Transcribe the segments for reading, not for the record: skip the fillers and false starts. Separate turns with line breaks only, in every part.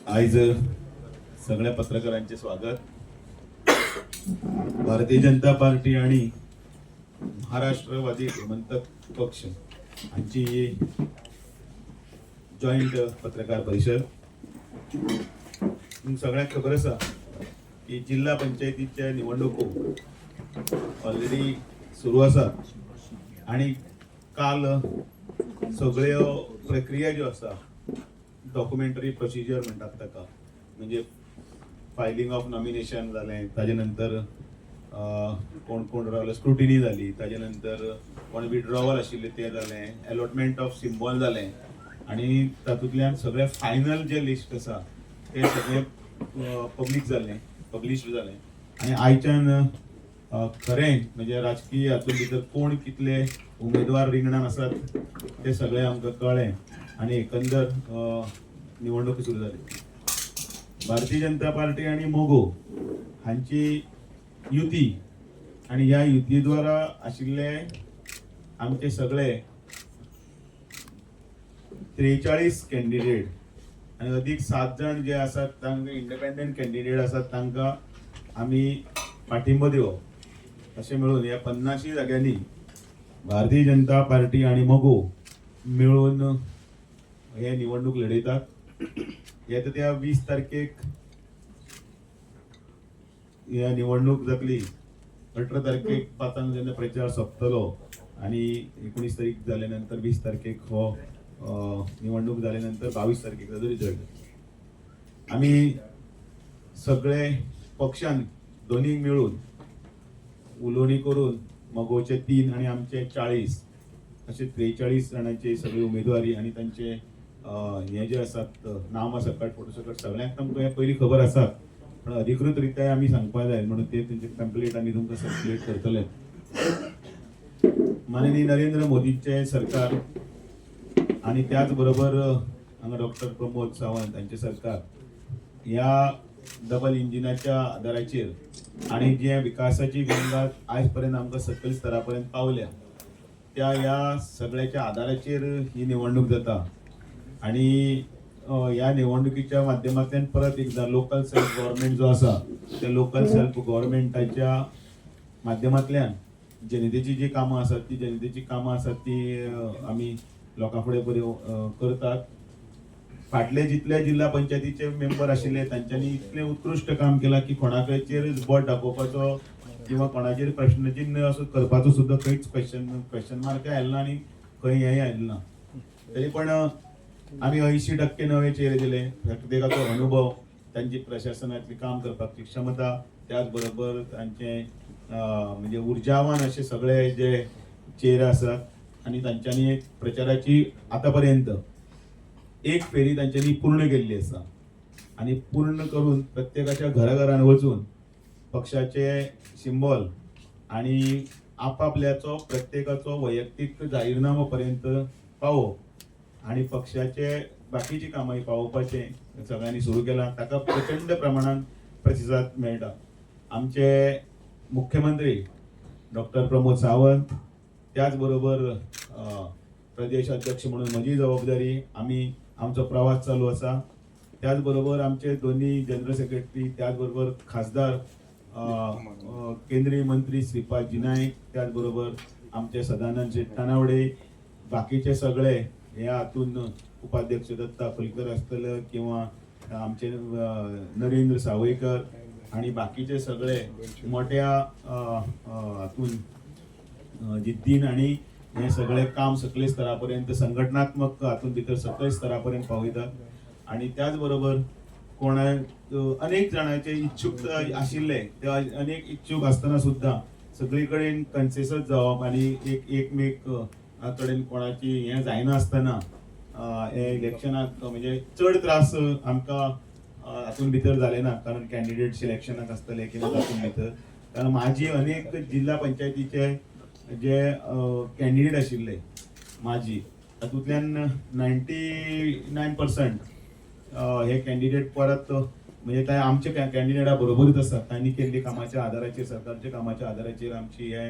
आज सगळ्या पत्रकारांचे स्वागत. भारतीय जनता पार्टी आणि महाराष्ट्रवादी गोमंतक पक्ष यांची जॉईंट पत्रकार परिषद. सगळ्यांक खबर आसा की जिल्हा पंचायतीच्या निवडणुको ऑलरेडी सुरू आसा आणि काल सगळ्यो प्रक्रिया ज्यो आसा डॉक्युमेंटरी प्रोसिजर म्हणटात ताका, म्हणजे फायलिंग ऑफ नॉमिनेशन जालें, ताजे नंतर कोण कोण रावलो स्क्रुटिनी जाली, ताजे नंतर कोण विड्रॉवल आशिल्ले ते जालें, अलॉटमेंट ऑफ सिम्बॉल जालें आणि तातूंतल्यान सगळें फायनल जे लिस्ट आसा ते सगळें पब्लीक जालें, पब्लिश जालें. आनी आयच्यान खरें म्हणजे राजकीय हातूंत भितर कोण कितले उमेदवार रिंगणान आसात ते सगळें आमकां कळ्ळें आणि एकंदर निवडणूक सुरू जाली. भारतीय जनता पार्टी आणि मोगो हांची युती आणि ह्या युती द्वारा आशिल्ले आमचे सगळे 43 कॅन्डिडेट आणि अधिक 7 जण जे आसात तांकां इंडिपेंडंट कॅन्डिडेट आसात तांकां आमी पाठिंबो दिवप अशें मेळून ह्या 50 जाग्यांनी भारतीय जनता पार्टी आणि मोगो मिळून हे निवडणूक लढयतात. येता त्या 20 तारखेक ह्या निवडणूक जातली. 18 तारखेक पातांक जेन्ना प्रचार सोंपतलो आणि 19 तारीख जाले नंतर 20 तारखेक हो निवडणूक जाले नंतर 22 तारखेक ताजो रिजल्ट. आमी सगळे पक्षान दोन्ही मिळून उलोवणी करून मोगोचे 3 आणि आमचे 40 असे 43 जाणांचे सगळे उमेदवारी आणि तांचे हे जे आसात नाम सकट फोटो सकट सगळ्यांक तुमकां हे पयलीं खबर आसा, पण अधिकृत रित्या आमी सांगपा जाय म्हणून ते तेंचे टेम्पलेट आमी तुमकां सर्क्युलेट करतले. माननीय नरेंद्र मोदींचे सरकार आणि त्याच बरोबर हांगा डॉक्टर प्रमोद सावंत यांचे सरकार ह्या डबल इंजिनाच्या आदाराचेर आणि जे विकासाची गंगा आज पर्यंत आमकां सकयल स्तरापर्यंत पावल्या त्या ह्या सगळ्याच्या आदाराचेर ही निवडणूक जाता. आणि ह्या निवडणुकीच्या माध्यमांतल्यान परत एकदा लोकल सेल्फ गव्हर्नमेंट जो आसा त्या लोकल सेल्फ गव्हर्नमेंटाच्या माध्यमांतल्यान जनतेची जी कामां आसात ती जनतेची कामां आसात ती आमी लोकां फुडें बरी करतात. फाटले जितले जिल्हा पंचायतीचे मेंबर आशिल्ले तांच्यांनी इतले उत्कृश्ट काम केलां की कोणाकडेचेर बोट दाखोवपाचो किंवा कोणाचेर प्रश्नचिन्ह असो करपाचो सुद्दां खंयच क्वेश्चन मार्क आयलो आणि खंय हेंय आयलें ना. तरी पण आमी 80% नवे चेहरे दिले. प्रत्येकाचो अनुभव, तांची प्रशासनातली काम करपाची क्षमता, त्याच बरोबर तांचे म्हणजे ऊर्जावान असे सगळे जे चेहरे आसात आणि तांच्यांनी प्रचाराची आतापर्यंत एक फेरी तांच्यांनी पूर्ण केल्ली आसा आणि पूर्ण करून प्रत्येकाच्या घराघरान वचून पक्षाचे सिंबॉल आणि आपापल्याचो प्रत्येकाचो वैयक्तीक जाहीरनामो पर्यंत पावोवप आणि पक्षाचे बाकीची कामां पावोवपाचे सगळ्यांनी सुरू केला. ताका प्रचंड प्रमाणात प्रतिसाद मेळटा. आमचे मुख्यमंत्री डॉक्टर प्रमोद सावंत, त्याच बरोबर प्रदेश अध्यक्ष म्हणून म्हजी जबाबदारी, आमी आमचो प्रवास चालू आसा. त्याच बरोबर आमचे दोन्ही जनरल सेक्रेटरी, त्याच बरोबर खासदार केंद्रीय मंत्री श्रीपादजी नाईक, त्याच बरोबर आमचे सदानंद शेट तानावडे, बाकीचे सगळे ह्या हातून उपाध्यक्ष दत्ता फुलकर आसतले किंवा आमचे नरेंद्र सावयकर आणि बाकीचे सगळे मोठ्या हातून जिद्दीन आणि हे सगळे काम सकले स्तरापर्यंत संघटनात्मक हातून भितर सकल स्तरापर्यंत पावयतात. आणि त्याच बरोबर कोणा अनेक जाणांचे इच्छुक आशिल्ले ते अनेक इच्छुक आसतना सुद्धा सगळी कडेन कन्सेसस जावप आणि एकमेक कडेन कोणाची हें जायना आसतना हे इलेक्शनाक म्हणजे चड त्रास आमकां हातून भितर जाले ना, कारण कॅन्डिडेट सिलेक्शनाक आसतले किंवा तातूंत भितर. कारण माझी अनेक जिल्हा पंचायतीचे जे कॅन्डिडेट आशिल्ले माझी तातूंतल्यान 99% हे कॅन्डिडेट परत म्हणजे ते आमचे कॅन्डिडेटा बरोबरच आसात. तांणी केल्ली कामाच्या आदाराचेर, सरकारच्या कामाच्या आदाराचेर आमची हे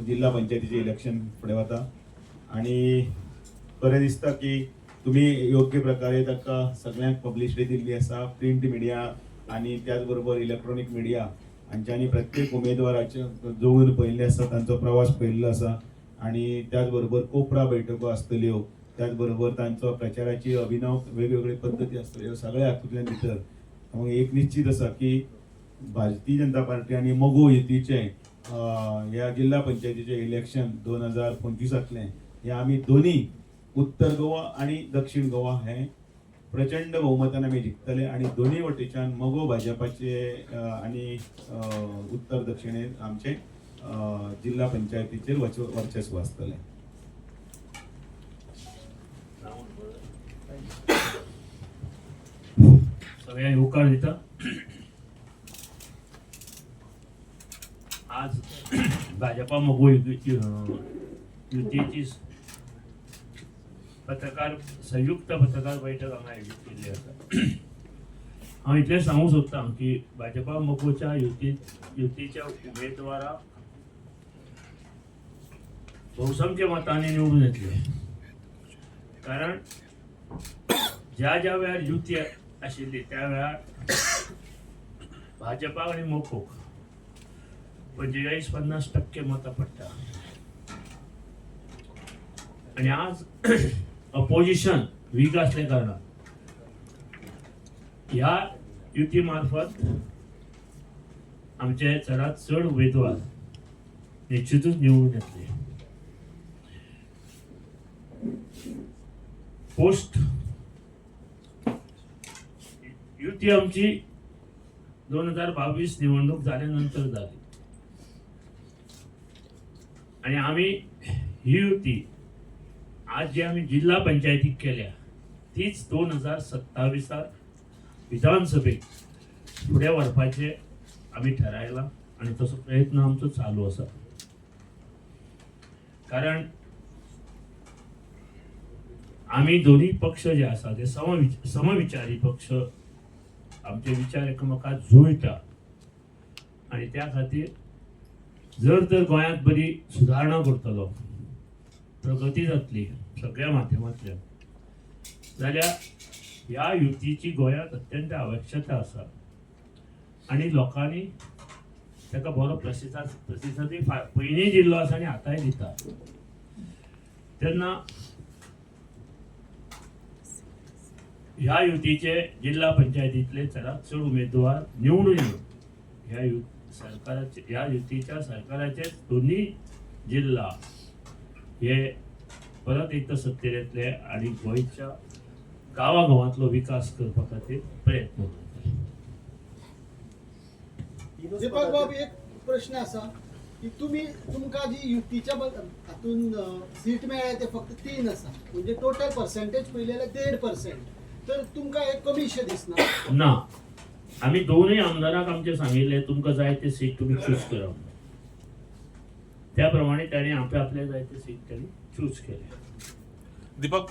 जिल्हा पंचायतीचे इलेक्शन फुडें वता. आणि बरें दिसता की तुम्ही योग्य प्रकारे ताका सगळ्यांक पब्लिसिटी दिल्ली आसा, प्रिंट मिडिया आणि त्याच बरोबर इलेक्ट्रॉनिक मिडिया हांच्यांनी प्रत्येक उमेदवाराचे जोर पळयल्ले आसा, तांचो प्रवास पळयल्लो आसा आणि त्याच बरोबर कोपरा बैठको आसतल्यो, त्याच बरोबर तांचो प्रचाराची अभिनव वेगवेगळ्यो पद्दती आसतल्यो, सगळ्या हातूंतल्यान भितर हांव एक निश्चित आसा की भारतीय जनता पार्टी आणि मगो युतीचे ह्या जिल्हा पंचायतीचे इलेक्शन 2025तले हे आम्ही दोन्ही उत्तर गोवा आणि दक्षिण गोवा हे प्रचंड बहुमतान आम्ही जिखतले आणि दोन्ही वटेच्यान मगो भाजपाचे आणि उत्तर दक्षिणेत आमचे जिल्हा पंचायतीचेर वर्चस्व आसतले.
सगळ्या युवकांक दिता. आज भाजपा मगो युतीची संयुक्त पत्रकार बैठक हांगा आयोजीत केल्ली आसा. हांव इतलें सांगूंक सोदतां की भाजपा मगोच्या युतीच्या उमेदवाराक बहुसंख्य मतांनी निवडून येतले. कारण ज्या वेळार युती आशिल्ली त्या वेळार भाजपा आणि मगोक 45-50% मतां पडटा आणि आज अपोजिशन वीक असल्या कारणान ह्या युती मार्फत आमचे चडांत चड उमेदवार निश्चितूच निवडून येतले. पोस्ट युती आमची 2022 निवडणूक जाल्यानंतर जाली आणि आम्ही ही युती आज जे आम्ही जिल्हा पंचायतीक केल्या तीच 2027 विधानसभेक फुडें व्हरपाचे आम्ही ठरायला आणि तसो प्रयत्न आमचो चालू आसा. कारण आम्ही दोन्ही पक्ष जे आसा ते समविचारी पक्ष, आमचे विचार एकमेकांक जुळटा आणि त्या खातीर जर तर गोंयांत बरी सुदारणा करतलो, प्रगती जातली सगळ्या माध्यमांतल्यान, जाल्यार ह्या युतीची गोंयांत अत्यंत आवश्यकता आसा आणि लोकांनी ताका बरो प्रतिसादय पयलीं दिल्लो आसा आनी आतांय दिता. तेन्ना ह्या युतीचे जिल्हा पंचायतीतले चडांत चड उमेदवार निवडून येवन ह्या युतीच्या सरकाराचे दोन्ही जिल्हा हे परत एकदा सत्तेर येतले आणि गोंयच्या गांवागांवांतलो विकास करपा खातीर प्रयत्न करतले.
दीपक बाब, एक प्रश्न असा की तुमका जी युतीच्या हातून सीट मेळ्ळे ते फक्त 3 आसा, म्हणजे टोटल पर्सेंटेज पळयलें जाल्यार 1.5%. तर तुमका एक कमीशे दिसना?
ना, आम्ही दोनही आमदारांक आमचे सांगिल्ले तुमकां जाय ते सीट तुम्ही चूज करा. त्याप्रमाणे त्यांनी आपले जाय ते सीट त्यांनी चूज केले.
दीपक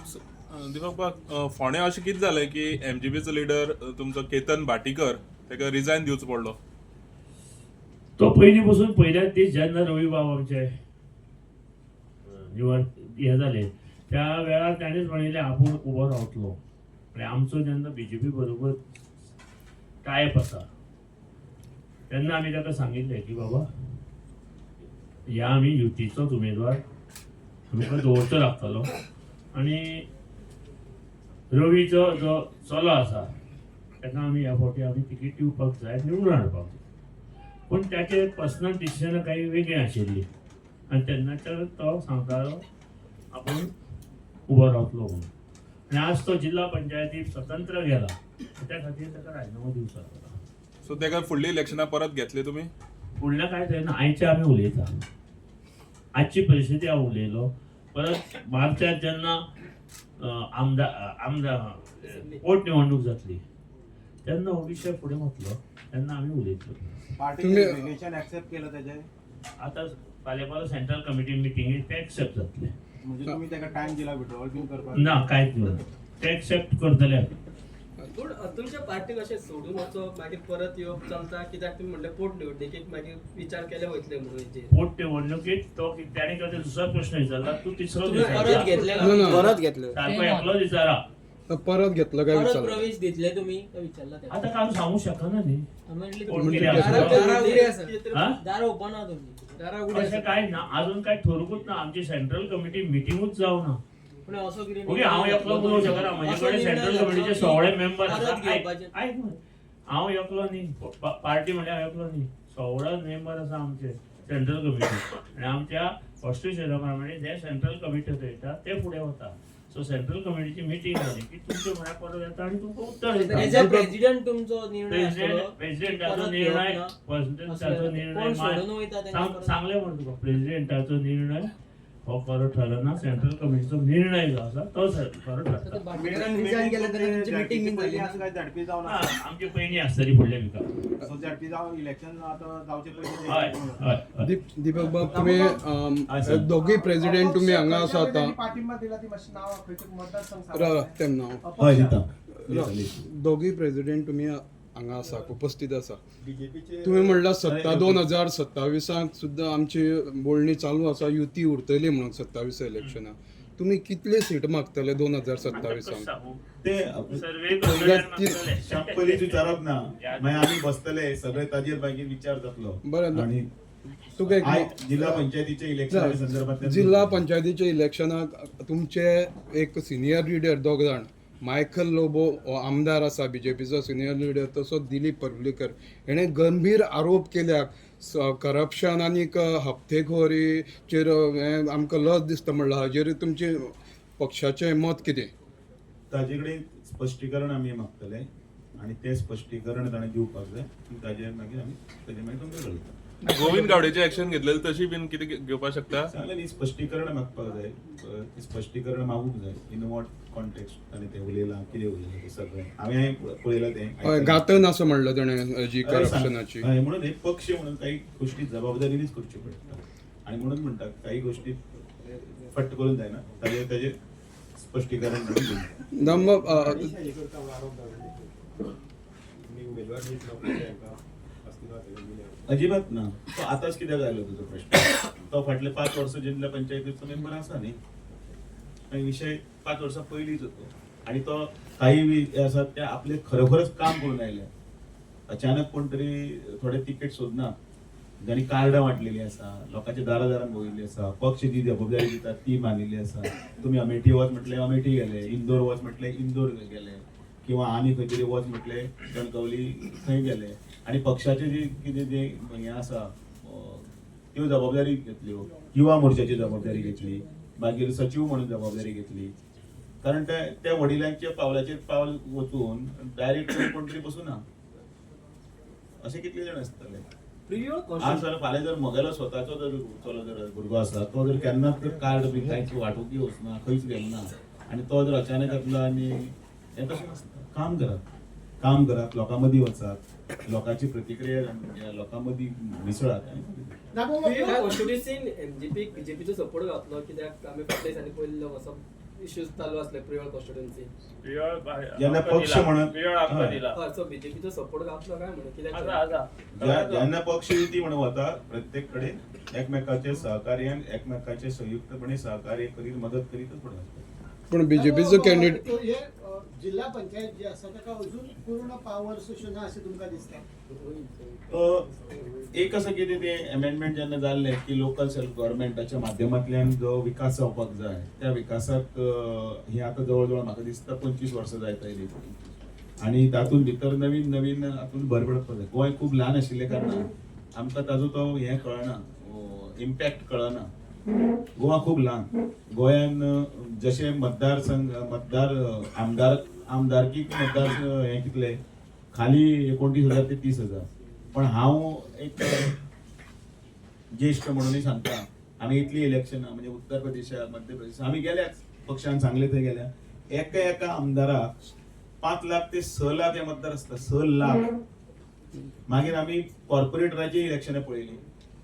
बाब, फोंड्या अशें कितें जालें की एमजीपीचो लिडर तुमचो केतन भाटीकर ताका रिजायन दिवचो पडलो?
तो पयलीं पासून पयल्याच दीस जेन्ना रवी बाब आमचे निवड हे जाले त्या वेळार ताणेंच म्हणिल्लें आपूण उबो रावतलो. आणि आमचो जेन्ना बीजेपी बरोबर टायप आसा तेन्ना आमी ताका सांगिल्लें की बाबा ह्या आमी युतीचोच उमेदवार आमकां दवरचो लागतलो आणि रवीचो जो चलो आसा ताका आमी ह्या फावटी आमी तिकीट दिवपाक जाय, निवडून हाडपाक. पूण त्याचे पर्सनल डिसिजन काही वेगळी आशिल्ली आणि तेन्नाच्यान तो सांगतालो आपूण उबो रावतलो म्हणून. आणि आज तो जिल्हा पंचायती स्वतंत्र गेला त्या खातीर ताका राजिनामो दिवचो लागला.
सो ताका फुडली इलेक्शनां परत घेतले तुमी?
फुडलें कांय जायना, आयचे आमी उलयता. आजची परिस्थिती हांव उलयलो. परत मार्चांत जेन्ना आमदार पोटनिवडणूक जातली तेन्ना हो विशय फुडें वतलो तेन्ना आमी उलयतलो.
पार्टीने रिलेशन ऍक्सेप्ट केलं त्याचे?
आता फाल्यां सेंट्रल कमिटी मिटिंगेक ते एक्सेप्ट जातले.
म्हणजे तुम्ही त्याला टाइम दिला विड्रॉल बिन करपाक?
ना, कांयच ना, ते एक्सेप्ट करतले.
तुमच्या पार्टीक अशें सोडून वचप मागीर परत येवप चलता कित्याक तुमी म्हणलें पोटनिवडणुकीक मागीर विचार केले वयतले म्हणून हेचेर
पोटनिवडणुकीत तो त्याने कधी दुसरा प्रश्न विचारला तू तिसरो
तुमी परत
विचारला
घेतले
ना, ना.
परत घेतले
सारको एकलो विचारा
परत घेतलं काय
परत
विचारलं
प्रवेश दितले तुमी तो विचारला तेका.
आता काम सांगू शकना न्ही
म्हणली
कोण
तुमी
कितें
दारा
आसा?
उगडी आसा.
हा?
दारा ओपन आहा तुमची दारा उगडी
अशें
आसा.
काय ना अजून काय ठरवूच ना आमची सेंट्रल कमिटी मिटिंगूच जावना
पूण असो कितें
ओके हांव एकलो उलोवंक शकना म्हजे कडेन सेंट्रल कमिटीचे 16 मेंबर
परत
आसा
घेवपाचें.
आयक मरे. हांव एकलो न्ही पार्टी म्हणजे हांव एकलो न्ही 16 मेंबर आसा आमचे सेंट्रल कमिटी आनी आमच्या कॉन्स्टिट्युशना प्रमाणे जे सेंट्रल कमिटी वयता ते फुडें वता सो सेंट्रल कमिटीची मिटींग जाली की तुमच्या म्हळ्यार परत येता आनी तुमकां उत्तर
एज
दिता
अ प्रेसिडेंट तुमचो निर्णय आसतलो.
प्रेसिडेंटाचो
परत
निर्णय
घेवप ना.
प्रेसिडेंटाचो निर्णय
कोण सोडून वयता तेंका परत.
सांगले म्हण तुका प्रेसिडेंटाचो निर्णय हो खरो ठरना सेंट्रल कमिटीचो निर्णय जो आसा तो खरो ठरता
रिजाईन केलं तरी तुमची मीटिंग बीन झाली असं काय झडपी जाऊन
हा, आमची पयलीं आसतली फुडल्या विका
सो झडपी जाऊन इलेक्शन आता जावचे
हय
पयलीं
हय हय
दीपक बाब तुम्ही दोघी प्रेसिडेंट तुम्ही हांगा आसा आता
पाठिंबा दिला ती मातशी नांव खंयच्या मतदारसंघ
तेम नाव
हय दिता
दोघी प्रेसिडेंट तुम्ही हांगा आसा उपस्थित आसा
बीजेपीचे
तुम्ही म्हणला सत्ता 2027 सुद्धा आमची बोलणी चालू आसा युती उरतली म्हणून 27 इलेक्शनाक तुम्ही कितले सीट मागतले 2027
सांगू
ते
सर्वे
पयलींच विचारप ना मागीर आमी बसतले सगळे ताजेर मागीर विचार जातलो
बरें.
आणि
तुका एक
आय जिल्हा पंचायतीचे इलेक्शन संदर्भात
जिल्हा पंचायतीच्या इलेक्शनाक तुमचे एक सिनियर लिडर दोग जाण मायकल लोबो हो आमदार आसा बीजेपीचो सिनियर लिडर तसोच दिलीप पर्वलीकर हेणे गंभीर आरोप केल्यात करप्शन आनी हप्तेखोरीचेर आमकां लज दिसता म्हणला हाजेर तुमचे पक्षाचें मत कितें
ताजे कडेन स्पश्टीकरण आमी मागतले आणि ते स्पश्टीकरण ताणें दिवपाक जाय ताजे मागीर आमी ताजे मागीर तुमकां कळयता
गोविंद गावडेची ऍक्शन घेतलेली तशी बीन कितें घेवपाक शकता
सांगलें न्ही स्पश्टीकरण मागपाक जाय ती स्पश्टीकरण मागूंक जाय इन वॉट कॉन्टेक्स्ट ताणें तें उलयलां कितें उलयलां तें सगळें हांवें पळयलां तें
घातन असं म्हणलं ताणें जी करप्शनाची
हय, म्हणून हे पक्ष म्हणून काही गोष्टी जबाबदारीनीच करच्यो पडटा आणि म्हणून म्हणटात काही गोष्टी फट्ट करून जायना ताजे स्पश्टीकरण म्हणून दिवंक जाय. अजिबात ना तो आताच कित्याक आयलो तुजो प्रश्न तो फाटले 5 वर्सां जिल्हा पंचायतीचो मेंबर आसा न्ही आणि विषय 5 वर्सां पयलींच होतो आणि तो काही आसात ते आपले खरोखरच काम करून आयले अचानक कोण तरी थोडे तिकेट सोदना ज्यांनी कार्डां वाटलेली आसा लोकांच्या दारादारान भोंविल्ली आसा पक्ष जी जबाबदारी दितात ती मानिल्ली आसा तुम्ही अमेठी वच म्हटले अमेठी गेले इंदोर वच म्हटले इंदोर गेले किंवा आनी खंय तरी वच म्हटले कणकवली थंय गेले आणि पक्षाचे जे कितें जे हे आसा त्यो जबाबदारी घेतल्यो युवा मोर्चाची जबाबदारी घेतली मागीर सचिव म्हणून जबाबदारी घेतली कारण त्या वडिलांच्या पावलाचेर पावल वचून डायरेक्ट कोण तरी बसूना असे कितले जाण आसतले आज जर फाल्यां जर म्हगेलो स्वताचो जर चलो जर भुरगो आसा तो जर केन्नाच जर कार्ड बी कांयच वांटूंक वचना खंयच गेलो ना आनी तो जर अचानक येतलो आनी हें तशें नासता काम करात लोकां मदीं वचात लोकांची प्रतिक्रिया लोकां मदीं मिसळात
कॉन्स्टिट्युन्सीन एमजीपीक बीजेपीचो सपोर्ट घातलो कित्याक आमी फाटल्या दिसांनी पयलो असो इश्यूज चालू आसले प्रियोळ कॉन्स्टिट्युन्सी
जेन्ना पक्ष म्हणत
हय सो बीजेपीचो सपोर्ट घातलो काय म्हणून कित्याक
जेन्ना पक्ष युती म्हणून वता प्रत्येक कडेन एकमेकाचे सहकार्यान एकमेकाचे संयुक्तपणे सहकार्य करीत मदत करीतच फुडें वचता
पण बीजेपीचो कॅन्डिडेट
तो हे जिल्हा पंचायत जी आसा ताका अजून पूर्ण पावर सुशना अशें तुमकां दिसता
एक असं कितें ते अमेंडमेंट जेन्ना जाल्ले की लोकल सेल्फ गव्हर्मेंटाच्या माध्यमांतल्यान जो विकास जावपाक जाय त्या विकासाक हे आता जवळ म्हाका दिसता 25 वर्सां जायत आयली आणि तातूंत भितर नवीन हातूंत भर पडपाक जाय गोंय खूब ल्हान आशिल्ले कारणान आमकां ताजो तो हे कळना इम्पॅक्ट कळना गोवा खूब ल्हान गोंयान जशे मतदार आमदारकीक मतदार हे कितले खाली 29,000 ते 30,000 पण हांव एक ज्येष्ठ म्हणूनय सांगता आमी इतली इलेक्शनां म्हणजे उत्तर प्रदेशाक मध्य प्रदेश आमी गेल्याच पक्षान सांगले थंय गेल्या एका आमदाराक 5 लाख ते 6 लाख हे मतदार आसता 6 लाख मागीर आमी कॉर्पोरेटराची इलेक्शनां पळयली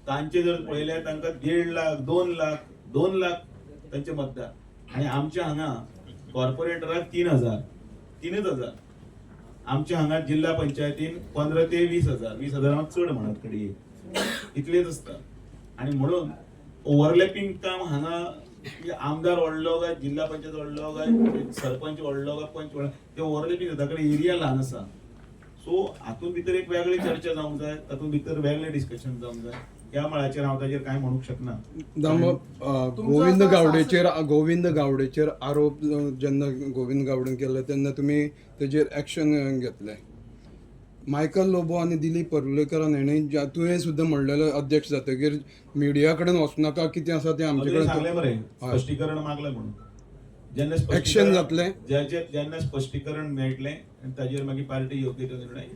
तांचे जर पळयले तांकां 1.5 लाख 2 लाख तांचे मतदार आणि आमच्या हांगा कॉर्पोरेटराक 3,000 3,000 आमच्या हांगा जिल्हा पंचायतीन 15 ते 20,000 20,000 चड म्हणत कडी इतलेच असता आणि म्हणून ओव्हरलॅपिंग काम हांगा की आमदार व्हडलो काय जिल्हा पंचायत व्हडलो काय सरपंच व्हडलो काय पंच व्हडलो ते ओव्हरलॅपिंग जाता कडेन एरिया ल्हान आसा सो हातूंत भितर एक वेगळी चर्चा जावंक जाय तातूंत भितर वेगळें डिस्कशन जावंक जाय ह्या मळाचेर हांव ताचेर कांय म्हणूंक शकना.
गोविंद गावडेचेर आरोप जेन्ना गोविंद गावडेन केले तेन्ना तुमी तेजेर एक्शन घेतले. मायकल लोबो आनी दिलीप पर्लुलेकरान हेणें तुवें सुद्दां म्हणलेलें अध्यक्ष जातकीर मिडिया कडेन वचूं नाका कितें आसा तें आमचे
सांगलें मरे
हय.
स्पश्टीकरण मागलें म्हणून जेन्ना
Action जातलें?
जेन्ना स्पश्टीकरण मेळटलें आनी ताचेर मागीर पार्टी योग्य तो निर्णय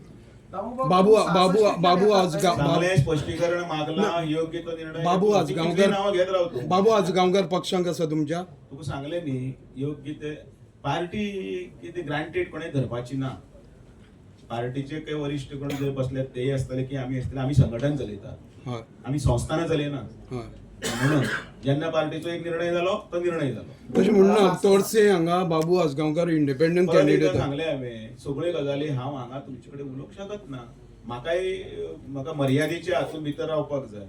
बाबू आजगांव
चांगलें स्पश्टीकरण मागला योग्य तो निर्णय
बाबू
कितलीं
आजगांवकर
नांवां घेत राव तूं.
बाबू आजगांवकर पक्षांक आसा तुमच्या
तुका सांगलें न्ही योग्य ते पार्टी कितें ग्रांटेड कोणें धरपाची ना. पार्टीचे काही वरिष्ठ कोण जर बसले तेय आसतले की आमी आसतले आमी संघटन चलयतात
हय
आमी संस्थाना चलयना
हय
म्हणून जेन्ना पार्टीचो एक निर्णय जालो तो निर्णय जालो.
तशें म्हणना तोडसे हांगा बाबू आजगांवकर इंडिपेंडंट
परत एकदां
कॅन्डिडेट
सांगलें हांवें सगळ्यो गजाली हांव हांगा तुमचे कडेन उलोवंक शकत ना. म्हाका मर्यादेच्या हातूंत भितर रावपाक जाय.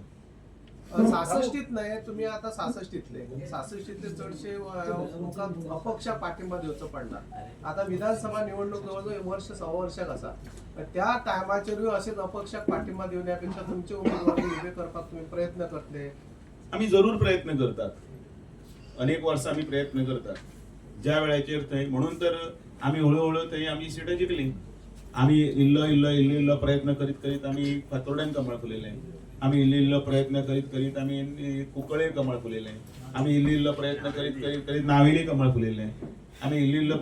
66 न्हय तुम्ही आता 66तले 66तले चडशे लोकांक अपक्षाक पाठिंबा दिवचो पडला. आता विधानसभा निवडणूक जवळजवळ वर्ष 6 वर्षाक आसा त्या टायमाचेरूय अशेंच अपक्षाक पाठिंबा दिवण्यापेक्षा तुमचे उमेदवारी उबे करपाक तुम्ही प्रयत्न करतले.
आमी जरूर प्रयत्न करतात. अनेक वर्सां आमी प्रयत्न करतात. ज्या वेळाचेर थंय म्हणून तर आमी हळू थंय आमी सिटां जिखलीं. आमी इल्लो प्रयत्न करीत करीत आमी फातोर्ड्यान कमळ फुलयलें. आमी इल्लो प्रयत्न करीत करीत आमी कुंकळ्ळे कमळ फुलयलें. आमी इल्लो प्रयत्न करीत करीत नावेली कमळ फुलयलें. आमी इल्लो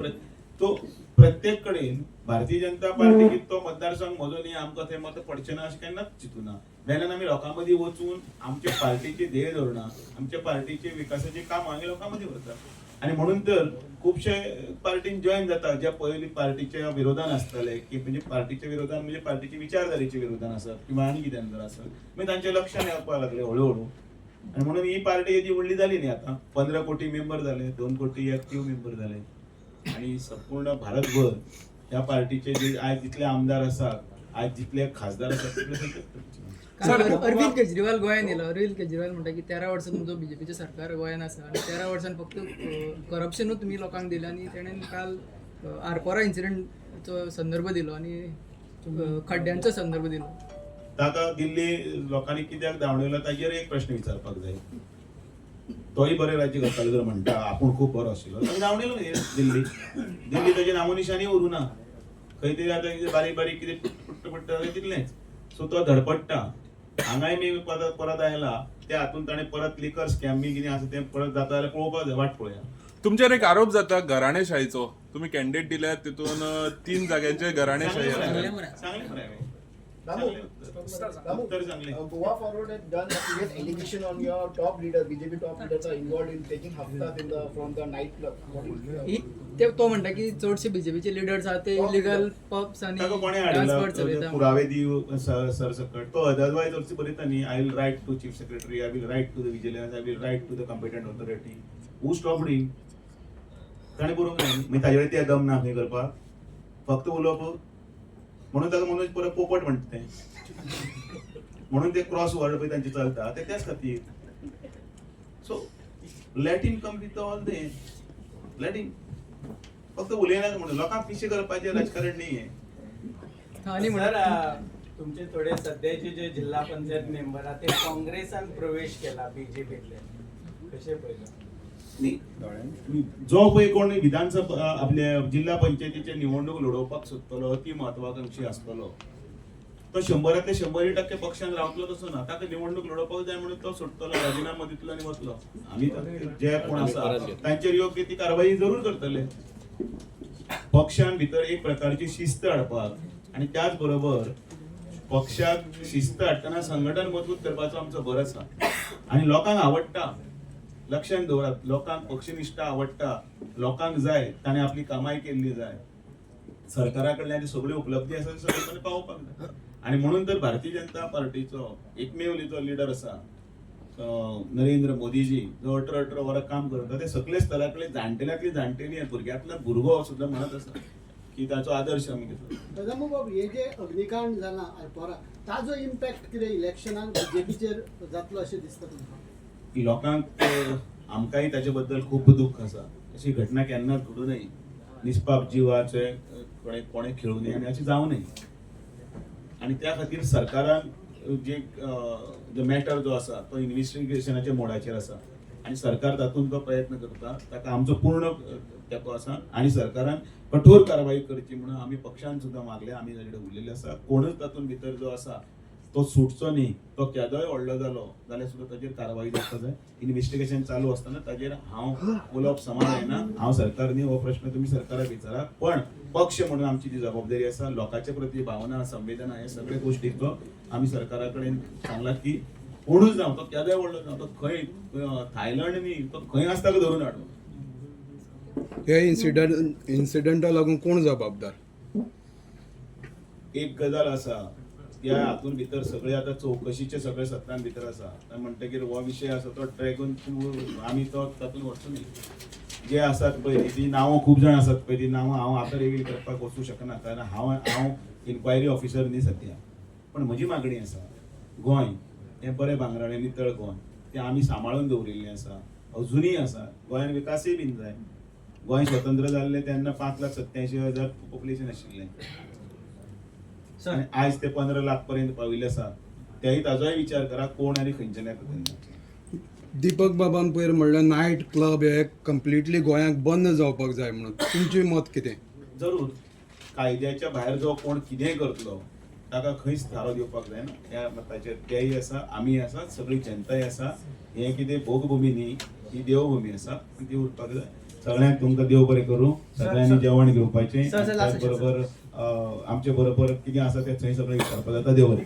तो प्रत्येक कडेन भारतीय जनता पार्टीक तो मतदारसंघ म्हजो न्ही आमकां थंय मत पडचें ना अशें केन्नाच चिंतूना. वेल्यान आमी लोकां मदीं वचून आमच्या पार्टीची ध्येय धोरणां आमच्या पार्टीचे विकासाची कामां आमी लोकां मदीं व्हरतात. आनी म्हणून तर खुबशे पार्टीन जॉयन जाता जे पयलीं पार्टीच्या विरोधान आसताले की म्हणजे पार्टीच्या विरोधान म्हणजे पार्टीच्या विचारधारेच्या विरोधान आसत किंवा आनी कितें जर आसत मागीर तांचें लक्षान येवपाक लागलें हळू आनी म्हणून ही पार्टी येदी व्हडली जाली न्ही आतां 15 कोटी मेंबर जाले 2 कोटी एक्टीव मेंबर जाले आनी संपूर्ण भारतभर ह्या पार्टीचे जे आयज जितले आमदार आसात आयज जितले खासदार आसात तितले सगळे
अरविंद केजरीवाल गोंयान येयलो. अरविंद केजरीवाल म्हणटा की 13 वर्सां तुमचो बीजेपीचें सरकार गोंयान आसा आनी 13 वर्सां फक्त करप्शनूच तुमी लोकांक दिलें आनी तेणेन काल आरपोरा इन्सिडंटचो संदर्भ दिलो आनी खड्ड्यांचो संदर्भ दिलो.
ताका दिल्ली लोकांनी कित्याक धांवडयलो ताजेर एक प्रश्न विचारपाक जाय. तोय बरें राज्य करतालो जर म्हणटा आपूण खूब बरो आशिल्लो ताका धांवडयलो दिल्ली ताजें नामोनिशाणय उरूं ना. खंय तरी आतां बारीक बारीक कितें पडटा तितलेंच. सो तो धडपडटा. हांगाय मी परत आयला त्या हातून ताणें परत लिकर स्कॅम बी कितें आसा तें परत जाता जाल्यार पळोवपाक जाय वाट पळोवया.
तुमचेर एक आरोप जाता घराणेशाहीचो. तुम्ही कॅन्डिडेट दिल्यात तितून 3 जाग्यांचे घराणेशाही आसा.
सांगलें मरे हांवें. उत्तर सांगलें.
Goa Forward had done a serious allegation on your top leader, BJP top leaders are involved in taking haftas from the night club.
तो म्हणटा की चडशे बीजेपीचे लिडर्स आहा ते इलिगल पब्स आनी
ताका कोणें
डान्स बार
हाडला
चलयता.
पुरावे दिव सरसकट तो अदरवायज अर्ज बरयता न्ही I will write to chief secretary I will write to the vigilance I will write to the competent authority who stopped him. ताणें बरोवंक जाय मागीर ताजे कडेन ते दम ना खंय करपाक फक्त उलोवप म्हणून ताका मनोज परत पोपट म्हणटा तें म्हणून ते क्रॉस वर्ड पळय तांचे चलता ते त्याच खातीर. So let him come with all they let him फक्त उलयनाका म्हणून लोकांक पिशे करपाचें राजकारण न्ही हें.
आनी
सर तुमचे थोडे सध्याचे जे जिल्हा पंचायत मेंबर आहात ते काँग्रेसान प्रवेश केला बीजेपीतले कशे पळयता.
जो पळय कोण विधानसभा आपल्या जिल्हा पंचायतीचे निवडणूक लडोवपाक सोदतलो अति म्हत्वाकांक्षी आसतलो तो 100 ते 100% पक्षान रावतलो तसो ना. ताका निवडणूक लडोवपाक जाय म्हणून तो सोडटलो राजिनामा दितलो आनी वतलो. आमी जे कोण आसा तांचेर योग्य ती कारवाई जरूर करतले. पक्षान भितर एक प्रकारची शिस्त हाडपाक आनी त्याच बरोबर पक्षाक शिस्त हाडटना संघटन मजबूत करपाचो आमचो भर आसा आनी लोकांक आवडटा. लक्षांत दवरात लोकांक पक्षनिश्ठा आवडटा. लोकांक जाय ताणें आपली कामाई केल्ली जाय. सरकारा कडल्यान सगळ्यो उपलब्धी आसा त्यो सगळे पावोवपाक जाय आनी म्हणून तर भारतीय जनता पार्टीचो एकमेव जो लिडर आसा नरेंद्र मोदीजी जो 18 वरां काम करता ते सगळे स्तरांतले जाणटेल्यांतली जाणटेली भुरग्यांतलो भुरगो सुद्दां म्हणत आसा की ताचो आदर्श आमी घेतलो.
दादा बाबू हे जे अग्निकांड जाला आरपोरा ताजो इम्पॅक्ट कितें इलेक्शनाक बीजेपीचेर जातलो अशें दिसता तुमकां?
लोकांक आमकांय ताचे बद्दल खूब दुख्ख आसा. अशी घटना केन्ना घडूं नये, निस्पाप जिवाचे कोणें खेळूं नये आनी अशें जावं नये. आनी त्या खातीर सरकारान जो मॅटर जो आसा तो इन्व्हेस्टिगेशनाच्या मोडाचेर आसा आनी सरकार तातूंत तो प्रयत्न करता. ताका आमचो पूर्ण तेंको आसा आनी सरकारान कठोर कारवाई करची म्हणून आमी पक्षान सुद्दां मागले, आमी ताचे कडेन उलयले आसा. कोणूच तातूंत भितर जो आसा तो सुटचो न्ही. तो केदोय व्हडलो जालो जाल्यार सुद्दां ताचेर कारवाई जावपाक जाय. इन्व्हेस्टिगेशन चालू आसतना ताचेर हांव उलोवप समान जायना. हांव सरकार न्ही, हो प्रश्न तुमी सरकाराक विचारा. पण पक्ष म्हणून आमची जी जबाबदारी आसा, लोकांच्या प्रती भावना, संवेदना हे सगळे गोश्टीचो आमी सरकारा कडेन सांगलां की कोणूच जावं, तो केदोय व्हडलो जावं, तो खंय थायलंड न्ही, तो खंय आसता तो धरून हाडूं.
हे इन्सिडंटा लागून कोण जबाबदार?
एक गजाल आसा, ह्या हातून भितर सगळे आतां चौकशीचे सगळे सत्रान भितर आसा. म्हणटकीर हो विशय आसा तो ट्रॅगून आमी तो तातूंत वचूं न्ही. जे आसात पळय ती नांवां खूब जाण आसात पळय, ती नांवां हांव आतां रिवील करपाक वचूं शकना, कारण हांव इन्क्वायरी ऑफिसर न्ही सद्या. पण म्हजी मागणी आसा, गोंय हें बरें भांगराळें नितळ गोंय तें आमी सांबाळून दवरिल्लें आसा, अजुनूय आसा. गोंयान विकासय बीन जाय. गोंय स्वतंत्र जाल्लें तेन्ना 5,87,000 पॉप्युलेशन आशिल्लें आनी आयज ते 15 लाख पर्यंत पाविल्ले आसा. तेय ताजोय विचार करा कोण आनी खंयच्यान येता तेन्ना.
दीपक बाबान पयर म्हणलें नायट क्लब हे कंप्लिटली गोंयाक बंद जावपाक जाय म्हणून. तुमचें मत कितें?
जरूर कायद्याच्या भायर जो कोण कितेंय करतलो ताका खंयच थारो दिवपाक जायना. ह्या मताचेर तेय आसा, आमी आसा, सगळी जनताय आसा. हें कितें भोगभुमी न्ही, ही देवभुमी आसा, ती उरपाक जाय. सगळ्यांक तुमकां देव बरें करूं. सगळ्यांनी जेवण घेवपाचें, त्याच बरोबर आमचे बरोबर कितें आसा तें थंय सगळें विचारपाक जाता. देव बरें.